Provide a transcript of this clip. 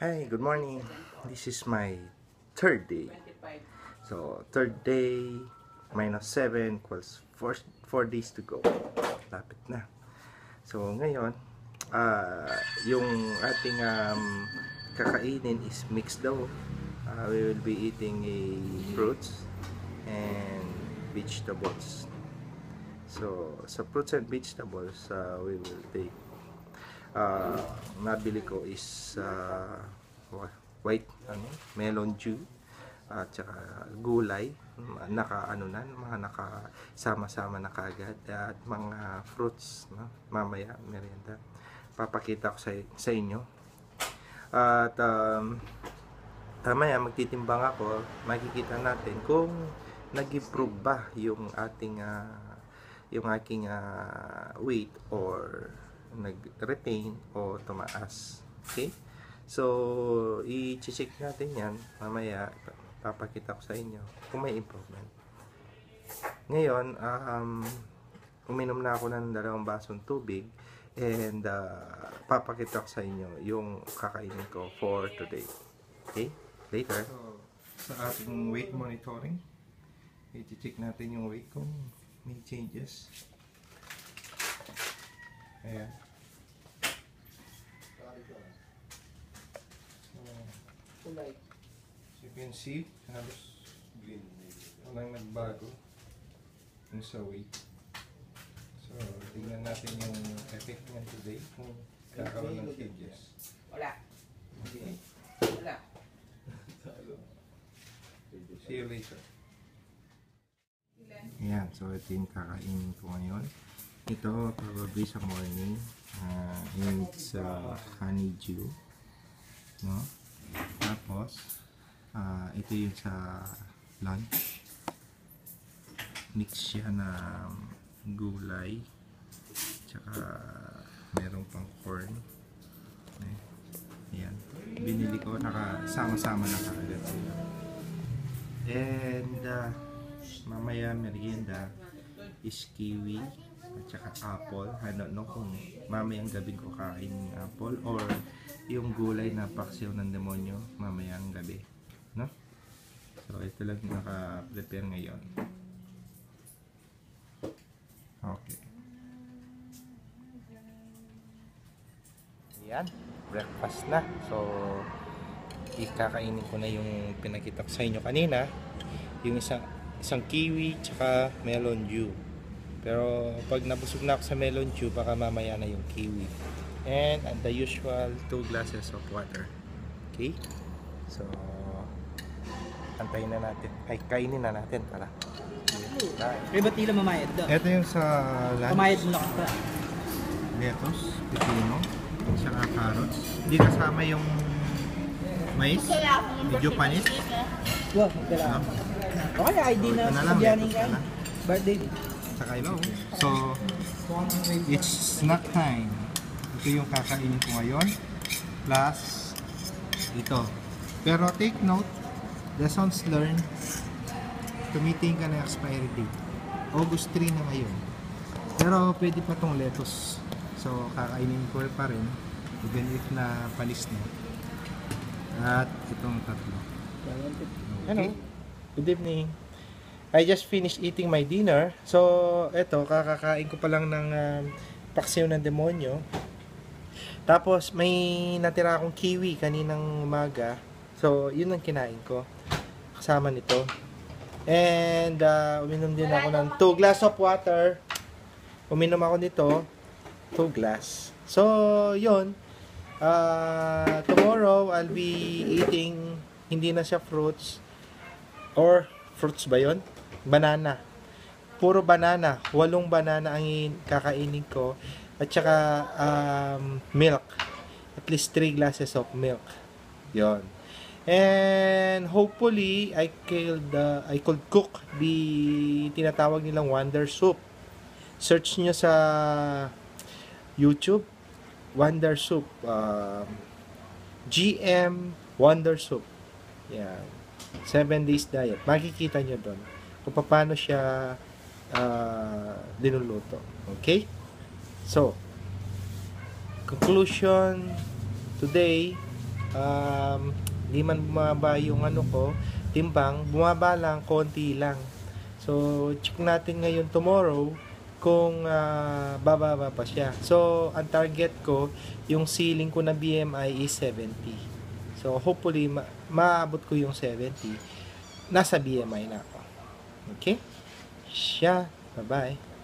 Hi, good morning. This is my third day. So, third day minus 7 equals 4 days to go. Lapit na. So, ngayon, yung ating kakainin is mixed daw. We will be eating fruits and vegetables. So, sa fruits and vegetables, we will take uh, nabili ko is white melon juice at saka gulay, naka ano na, mga nakasama-sama na kaagad, at mga fruits, no? Mamaya merienda papakita ko sa inyo. At mamaya magtitimbang ako, makikita natin kung nag-improve ba yung ating yung aking weight, or nag-retain o tumaas. Okay? So, i-check natin yan. Mamaya, papakita ko sa inyo kung may improvement. Ngayon, uminom na ako ng 2 basong tubig, and papakita ko sa inyo yung kakainin ko for today. Okay? Later. So, sa ating weight monitoring, i-check natin yung weight kung may changes. Ayan. So, you can see, halos walang nagbago yung sa weight. So, tingnan natin yung effect niya today kung kakaroon ng changes. Wala. Okay. Wala. See you later. Ayan, so ito yung kakainin ko ngayon. Ito, probably sa morning, it's honeydew, no? Tapos, ito yung sa lunch. Mix siya na gulay, tsaka meron pang corn. Ayan, binili ko, nakasama-sama na kaagad sila. And mamaya merienda is kiwi at saka apple. I don't know kung mamayang gabing ko kain yung apple or yung gulay na paksiw ng demonyo mamayang gabi, no? So ito lang naka-prepare ngayon. Okay. Yan, breakfast na. So ikakainin ko na yung pinakita ko sa inyo kanina, yung isang kiwi tsaka melon dew. Pero pag nabusog na ako sa melon dew, baka mamaya na yung kiwi. And the usual 2 glasses of water. Okay? So, antayin na natin. Ay, kainin na natin pala. Pero ba't tila mamayad daw? Ito yung sa lunch. Mamayad mo na ka. Lettuce, pipino, tsaka carrots. Hindi kasama yung mais. Medyo panis. Wow, kailangan. Okay, ID na Ito na sa lang, biyaning lettuce ka. na lang. Birthday. Saka ilaw. So, it's snack time. Ito yung kakainin ko ngayon. Plus, ito. Pero take note, lessons learned, tumitingin ka na expiry date. August 3 na ngayon. Pero pwede pa tong lettuce. So, kakainin ko pa rin, even if na panis na. At itong tatlo. Okay. Good evening. I just finished eating my dinner. So, eto, kakakain ko pa lang ng paksiw ng demonyo. Tapos, may natira akong kiwi kaninang umaga. So, yun ang kinain ko. Kasama nito. And, uminom din ako ng 2 glass of water. Uminom ako nito, 2 glass. So, yun. Tomorrow, I'll be eating, hindi na siya fruits. Or, fruits ba yun? Banana. Puro banana. 8 banana ang kakainin ko. At saka milk. At least 3 glasses of milk. Yon. And hopefully I could cook the tinatawag nilang Wonder Soup. Search nyo sa YouTube, Wonder Soup. GM Wonder Soup. Yan. 7 days diet. Makikita nyo doon kung paano siya dinuluto. Okay? So, conclusion today, Di man bumaba yung ano ko, timbang, bumaba lang, konti lang. So, check natin ngayon tomorrow kung bababa pa siya. So, ang target ko, yung ceiling ko na BMI is 70. So, hopefully, maabot ko yung 70. Nasa BMI na ako. Okay? Siya. Bye-bye.